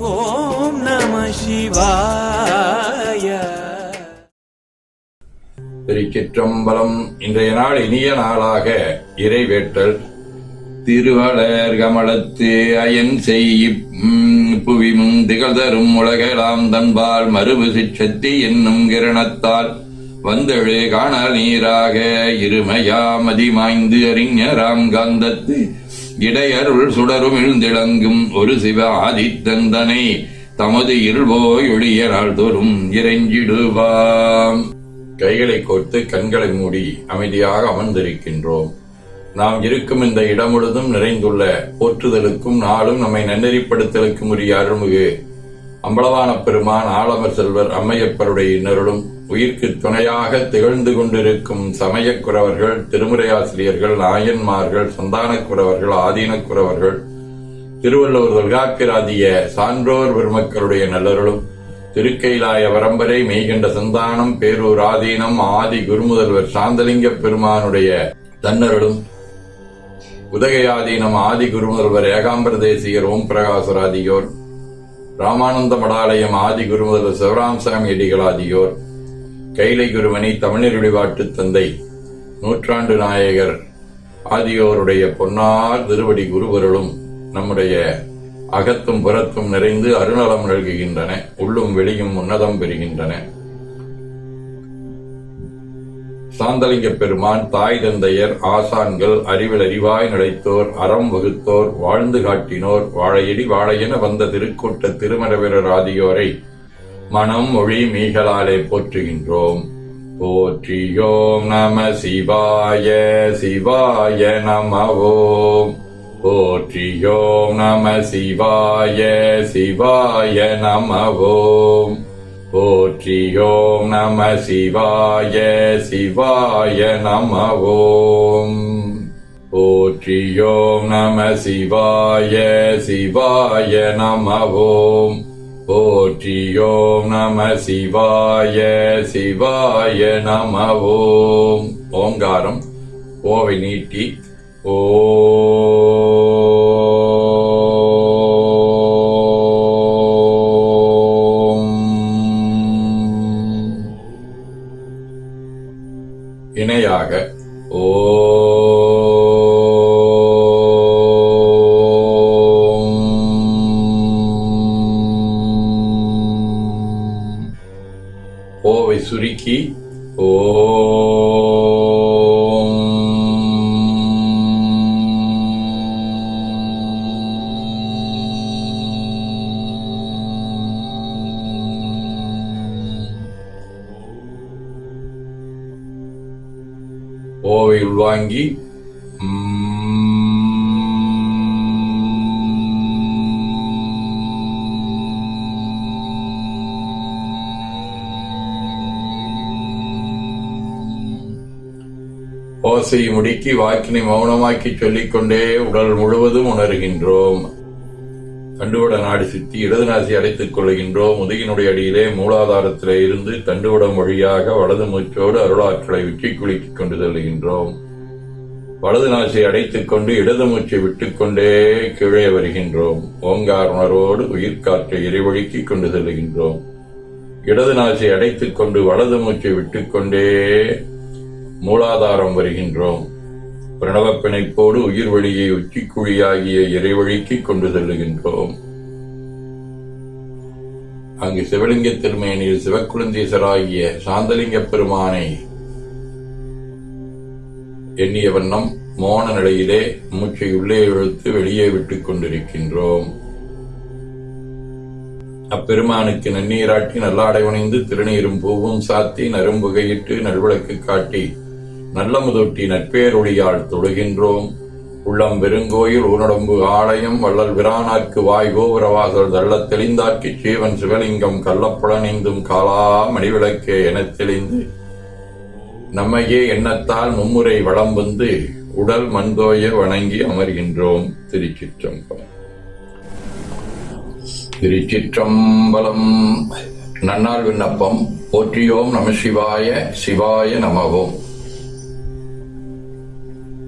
ஓம் நம சிவாய. திருச்சிற்றம்பலம். இன்றைய நாள் இனிய நாளாக இறைவேட்டல். திருவளர் கமலத்து அயன் புவிமும் திகழ்தரும் உலகலாம் தன்பால் மறுபு சிற்றத்தி என்னும் கிரணத்தால் வந்தெழு காணல் நீராக இருமையா மதிமாய்ந்து அறிஞராம் காந்தத்து இடையருள் சுடரும் எழுந்திளங்கும் ஒரு சிவ ஆதித்தந்தனை தமது இருள்போய் ஒளிய நாள் தோறும் இறைஞ்சிடுவாம். கைகளை கோர்த்து கண்களை மூடி அமைதியாக அமர்ந்திருக்கின்றோம். நாம் இருக்கும் இந்த இடம் முழுதும் நிறைந்துள்ள போற்றுதலுக்கும் நாளும் நம்மை நன்னெறிப்படுத்தலுக்கும் உரிய அருள்மிகு அம்பலவான பெருமான் ஆலமர் செல்வர் அம்மையப்பருடைய இன்னருளும் உயிர்க்கு துணையாக திகழ்ந்து கொண்டிருக்கும் சமயக்குறவர்கள், திருமுறையாசிரியர்கள், நாயன்மார்கள், சந்தானக்குறவர்கள், ஆதீனக்குறவர்கள், திருவள்ளுவர் தொல்காப்பியராதிய சான்றோர் பெருமக்களுடைய நல்லருளும் திருக்கைலாய வரம்பரை மெய்கண்ட சந்தானம் பேரூர் ஆதீனம் ஆதி குருமுதல்வர் சாந்தலிங்க பெருமானுடைய தன்னருளும் உதகையாதீனம் ஆதி குருமுதல்வர் ஏகாம்பர தேசியர் ஓம் பிரகாசராதியோர், ராமானந்த மடாலயம் ஆதி குருமுதல்வர் சிவராமசாமி அடிகளாதியோர், கைலை குருமணி தமிழர் வழிபாட்டு தந்தை நூற்றாண்டு நாயகர் ஆதியோருடைய பொன்னார் திருவடி குருவருளும் நம்முடைய அகத்தும் புறத்தும் நிறைந்து அருநலம் நல்குகின்றன. உள்ளும் வெளியும் உன்னதம் பெறுகின்றன. சாந்தலிங்க பெருமான், தாய் தந்தையர், ஆசான்கள், அறிவில் அறிவாய் நிலைத்தோர், அறம் வகுத்தோர், வாழ்ந்து காட்டினோர், வாழையடி வாழையென வந்த திருக்கூட்ட திருமரவீரர் ஆதியோரை மனம் மொழி மீகளாலே போற்றுகின்றோம். போற்றியோம் நம சிவாய சிவாய நம ஓம். போற்றியோம் நம சிவாய சிவாய நம ஓம். போற்றியோம் நம சிவாய சிவாய நம ஓம். போற்றியோம் நம சிவாய சிவாய நம ஓம். போற்றியோம் நம சிவாய சிவாய நம ஓம். ஓங்காரம் ஓவை நீட்டி ஓம். இணையாக ஓவை சுருக்கி ஓம். ஓவை உள்வாங்கி ஓசை முடுக்கி வாக்கினை மௌனமாக்கி சொல்லிக்கொண்டே உடல் முழுவதும் உணர்கின்றோம். தண்டுவட நாடி சுற்றி இடது நாசி அடைத்துக் கொள்கின்றோம். முதுகினுடைய அடியிலே மூலாதாரத்திலே இருந்து தண்டுவடம் வழியாக வலது மூச்சோடு அருளாற்றலை உச்சி குலுக்கிக் கொண்டு செல்கின்றோம். வலது நாசியை அடைத்துக் கொண்டு இடது மூச்சை விட்டுக்கொண்டே கீழே வருகின்றோம். ஓங்கார உணர்வோடு உயிர்காற்றை இறைவழுக்கிக் கொண்டு செல்கின்றோம். இடது நாசியை அடைத்துக் கொண்டு வலது மூச்சை விட்டுக்கொண்டே மூலாதாரம் வருகின்றோம். பிரணவ பிணைப்போடு உயிர் வழியை உச்சிக்குழியாகிய இறைவழிக்கு கொண்டு செல்லுகின்றோம். அங்கு சிவலிங்க திருமேனியில் சிவக்குழந்தீசராகிய சாந்தலிங்க பெருமானை எண்ணிய வண்ணம் மோன நிலையிலே மூச்சை உள்ளே இழுத்து வெளியே விட்டுக் கொண்டிருக்கின்றோம். அப்பெருமானுக்கு நன்னீராட்டி நல்லாடை உணைந்து திருநீரும் பூவும் சாத்தி நரும்புகையிட்டு நல்விளக்கு காட்டி நல்ல முதொட்டி நட்பேரொழியால் தொழுகின்றோம். உள்ளம் பெருங்கோயில் ஊனடம்பு ஆலயம் வள்ளல் விரானார்க்கு வாய் கோபுரவாசல் தள்ளத் தெளிந்தாக்கி சீவன் சிவலிங்கம் கள்ளப்புலனைந்தும் காலா மணிவிளக்கே எனத் தெளிந்து நம்மையே எண்ணத்தால் மும்முறை வளம் வந்து உடல் மண்தோய வணங்கி அமர்கின்றோம். திருச்சிற்றம்பலம். திருச்சிற்றம்பலம். நன்னாள் விண்ணப்பம். போற்றியோம் நம சிவாய சிவாய நமவோம்.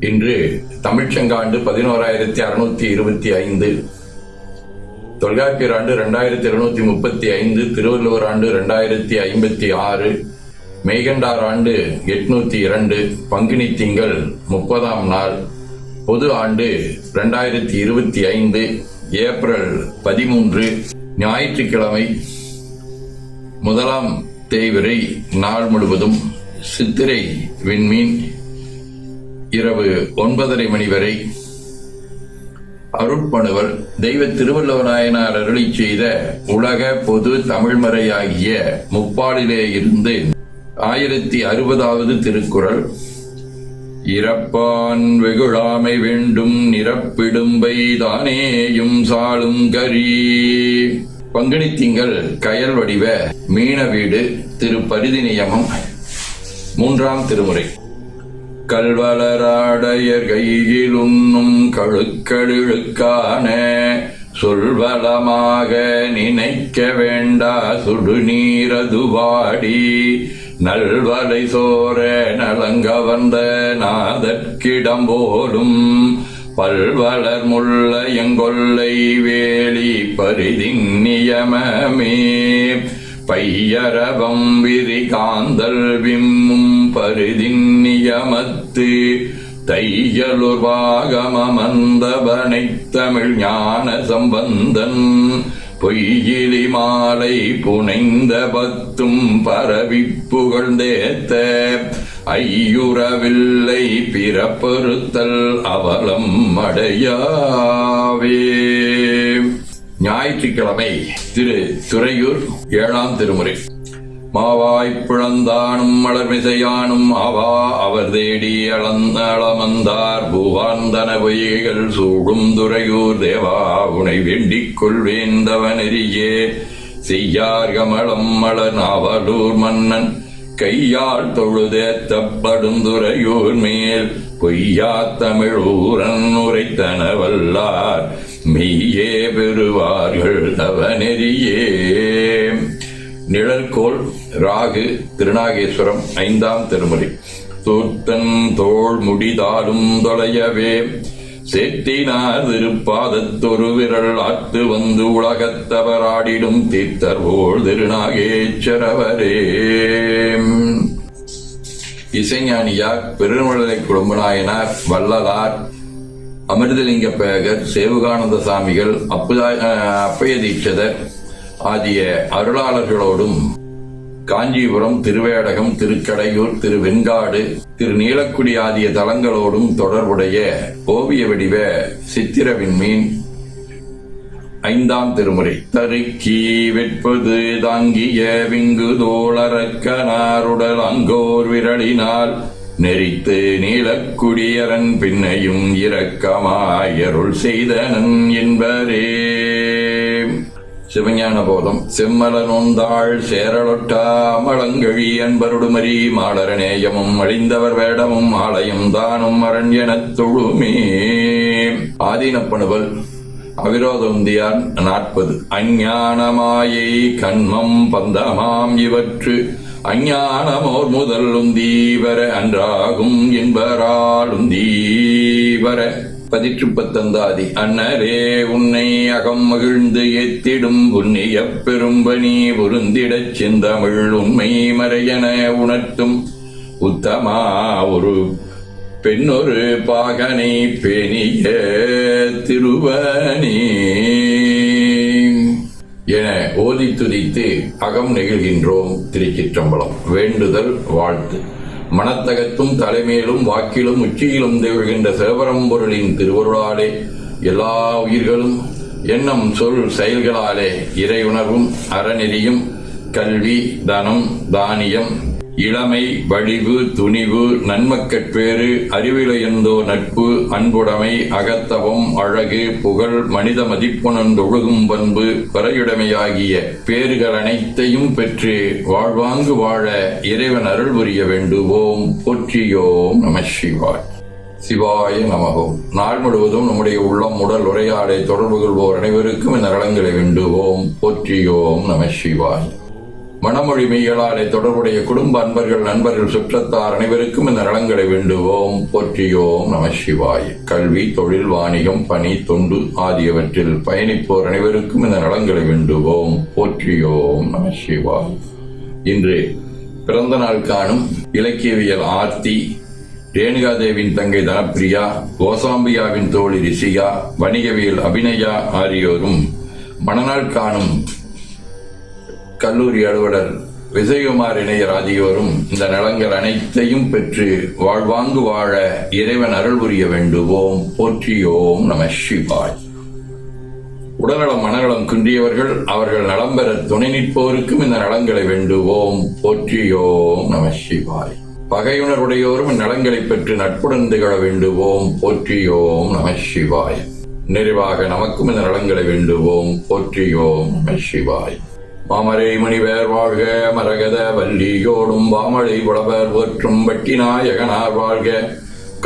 இன்று தமிழ்ச்செங்காண்டு 11625 தொல்காப்பியர் ஆண்டு 2735, திருவள்ளுவர் ஆண்டு 2056, மெய்கண்டார் ஆண்டு 802, பங்குனி திங்கள் 30ஆம் நாள், பொது ஆண்டு 2025, ஏப்ரல் 13, ஞாயிற்றுக்கிழமை, 1ஆம் தேய்பிறை நாள் முழுவதும் சித்திரை விண்மீன் இரவு 9:30 மணி வரை அருட்பணுவல் தெய்வ திருவள்ளுவர் நாயனார் அருளி செய்த உலக பொது தமிழ்மறையாகிய முப்பாலிலே இருந்து 1060வது திருக்குறள். இறப்பான் வெகுழாமை வேண்டும் நிரப்பிடும்பை தானேயும் சாலும் கரி. பங்குனி திங்கள் கயல் வடிவ மீன வீடு திரு பரிதி நியமம் 3ஆம் திருமுறை. கல்வளராடையர் கையில் உண்ணும் கழுக்களிழுக்கான சொல்வளமாக நினைக்க வேண்டா சுடுநீரதுவாடி நல்வலை சோர நலங்க வந்த நாதற்கிடம் போலும் பல்வளர் முள்ள எங்கொல்லை வேலி பரிதின் நியமமே பையரவம் விரி காந்தல் விம்மும் பரிதின் நியமத்து தையலுர் வாகமமந்தபனை தமிழ் ஞான சம்பந்தன் பொய்யிலி மாலை புனைந்த பத்தும் பரவி புகழ்ந்தேத்த ஐயுறவில்லை பிறப்பறுத்தல் அவலம் அடையாவே. ஞாயிற்றுக்கிழமை திரு துறையூர் 7ஆம் திருமுறை. மாவாய் பிளந்தானும் மலர்மிசையானும் ஆவா அவர் தேடி அளமந்தார் பூவாந்தன பொய்கள் சூடும் துறையூர் தேவா உனை வேண்டிக் கொள்வேந்தவனெறியே செய்யார் கமலம் மலர் நாவலூர் மன்னன் கையால் தொழுதேத்தப்படும் துறையூர் மேல் பொய்யா தமிழ் ஊரன் உரைத்தன வல்லார் மெய்யே பெறுவார்கள் தவநெறியே. நிழற்கோள் ராகு திருநாகேஸ்வரம் 5ஆம் திருமுறை. தூர்த்தன் தோள் முடிதாலும் தொலையவே சேத்தினார் திருப்பாதத்தொரு விரல் ஆத்து வந்து உலகத்தவராடிடும் தீர்த்தர் போல் திருநாகேஸ்வரவரே. இசைஞானியார் பெருமழலை குடும்பநாயனார் வள்ளலார் அமிர்தலிங்க பேகர் சேவுகானந்த சாமிகள் அப்பய தீட்சிதர் ஆகிய அருளாளர்களோடும் காஞ்சிபுரம் திருவேடகம் திருக்கடையூர் திருவெண்காடு திருநீலக்குடி ஆகிய தலங்களோடும் தொடர்புடைய ஓவிய வடிவ சித்திர விண்மீன் 5ஆம் திருமுறை. தருக்கி வெட்பது தாங்கிய விங்கு தோளரக்கனாருடல் அங்கோர் விரலினால் நெறித்து நீலக்குடியரன் பின்னையும் இரக்கமாயருள் செய்தனன் என்பரே. சிவஞான போதம். செம்மல நோந்தாள் சேரலொட்டா மலங்கழி அன்பருடுமரி மாடரநேயமும் அழிந்தவர் வேடமும் ஆலயம் தானும் அரண் எனத் தொழுமே. ஆதீனப்பணுவல் அவிரோத உந்தியார் 40. அஞ்ஞானமாயை கண்மம் பந்தமாம் இவற்று அஞ்ஞானமோர் முதல் உந்தீவர அன்றாகும் என்பரால் உந்தீவர. 19. அன்னரே உன்னை அகம் மகிழ்ந்து ஏத்திடும் புண்ணிய பெரும்பணி பொருந்திடச் செந்தமிழ் உண்மை மறையன உணர்த்தும் உத்தமா ஒரு பெண்ணொரு பாகனை பேணிய திருவனே என ஓதி துதித்து அகம் நெகிழ்கின்றோம். திருச்சிற்றம்பலம். வேண்டுதல் வாழ்த்து. மனத்தகத்தும் தலைமையிலும் வாக்கிலும் உச்சியிலும் திகழ்கின்ற சிவபரம்பொருளின் திருவருளாலே எல்லா உயிர்களும் எண்ணம் சொல் செயல்களாலே இறையுணர்வும் அறநெறியும் கல்வி தனம் தானியம் இளமை வழிவு துணிவு நன்மக்கட்பேறு அறிவிலையந்தோ நட்பு அன்புடைமை அகத்தவம் அழகு புகழ் மனித மதிப்புணர்ந்தொழுகும் பண்பு பிறையுடைமையாகிய பேறுகள் அனைத்தையும் பெற்று வாழ்வாங்கு வாழ இறைவன் அருள் புரிய வேண்டுவோம். போற்றியோம் நம சிவாய். சிவாய நமகோம். நாள் முழுவதும் நம்முடைய உள்ளம் உடல் உரையாடை தொடர்பு கொள்வோர் அனைவருக்கும் இந்த நலங்களை வேண்டுவோம். போற்றியோம் நம சிவாய். மனமொழி மெய்களாலே தொடர்புடைய குடும்ப அன்பர்கள் நண்பர்கள் சுற்றத்தார் அனைவருக்கும் இந்த நலங்களை வேண்டுவோம். போற்றியோம் நம சிவாய. கல்வி தொழில் வாணிகம் பணி தொண்டு ஆகியவற்றில் பயணிப்போர் அனைவருக்கும் இந்த நலங்களை வேண்டுவோம். போற்றியோம் நம சிவாய. இன்று பிறந்த நாள் காணும் இலக்கியவியல் ஆர்த்தி, ரேணுகாதேவின் தங்கை தனப்பிரியா, கோசாம்பியாவின் தோழி ரிஷிகா, வணிகவியல் அபிநயா ஆகியோரும், மணநாள் காணும் கல்லூரி அலுவலர் விஜயகுமார் இணையர் ஆகியோரும் இந்த நலங்கள் அனைத்தையும் பெற்று வாழ்வாங்கு வாழ இறைவன் அருள் புரிய வேண்டுவோம். போற்றியோம் நம சிவாய். உடல்நலம் மனநலம் குன்றியவர்கள் அவர்கள் நலம் பெற துணை நிற்போருக்கும் இந்த நலங்களை வேண்டுவோம். போற்றியோம் நம சிவாய். பகையுணர்வுடையோரும் இந்நலங்களை பெற்று நட்புடன் திகழ வேண்டுவோம். போற்றியோம் நம சிவாய். நிறைவாக நமக்கும் இந்த நலங்களை வேண்டுவோம். போற்றியோம் நம சிவாய். மாமரை முனிவர் வாழ்க, மரகத வள்ளியோடும் வாமழை புலவர் போற்றும் வட்டிநாயகனார் வாழ்க,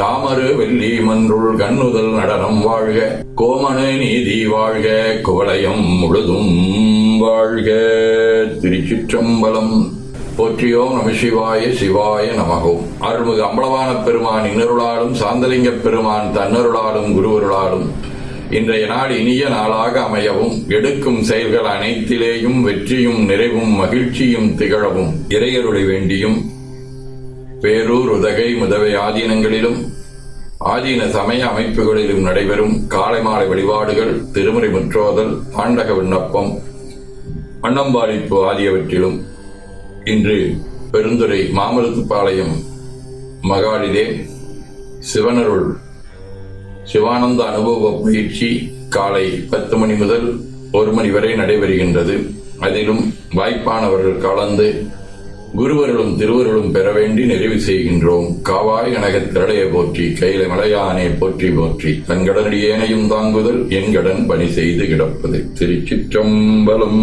காமரு வெள்ளி மன்றுள் கண்ணுதல் நடனம் வாழ்க, கோமணு நீதி வாழ்க, குவளையம் முழுதும் வாழ்க. திருச்சிற்றம்பலம். போற்றியோம் நம சிவாய. சிவாய நமகோம். அருள்மிகு அம்பலவான பெருமான் இன்னருளாலும் சாந்தலிங்க பெருமான் தன்னருளாலும் குருவருளாலும் இன்றைய நாள் இனிய நாளாக அமையவும், எடுக்கும் செயல்கள் அனைத்திலேயும் வெற்றியும் நிறைவும் மகிழ்ச்சியும் திகழவும் இறையருளை வேண்டியும், பேரூர் உதகை முதவை ஆதீனங்களிலும் ஆதீன சமய அமைப்புகளிலும் நடைபெறும் காலை மாலை வழிபாடுகள், திருமுறை முற்றோதல், தாண்டக விண்ணப்பம், வண்ணம்பாளிப்பு ஆகியவற்றிலும் இன்று பெருந்துறை மாமருத்துப்பாளையம் மகாலிலே சிவனருள் சிவானந்த அனுபவ பயிற்சி காலை 10 மணி முதல் 1 மணி வரை நடைபெறுகின்றது. அதிலும் வாய்ப்பானவர்கள் கலந்து குருவர்களும் திருவர்களும் பெற வேண்டி நிறைவு செய்கின்றோம். காவாய் கனகத் திரளைய போற்றி, கையில மலையானே போற்றி போற்றி, தன்கடனடி ஏனையும் தாங்குதல் என் கடன் பணி செய்து கிடப்பது. திருச்சிற்றம்பலம்.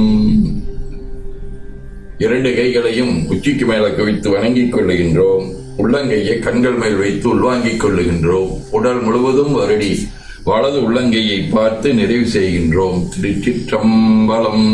2 கைகளையும் உச்சிக்கு மேல குவித்து வணங்கிக் கொள்ளுகின்றோம். உள்ளங்கையை கண்கள் மேல் வைத்து உள்வாங்கிக் கொள்ளுகின்றோம். உடல் முழுவதும் வருடி வலது உள்ளங்கையை பார்த்து நிறைவு செய்கின்றோம். திருச்சிற்றம்பலம்.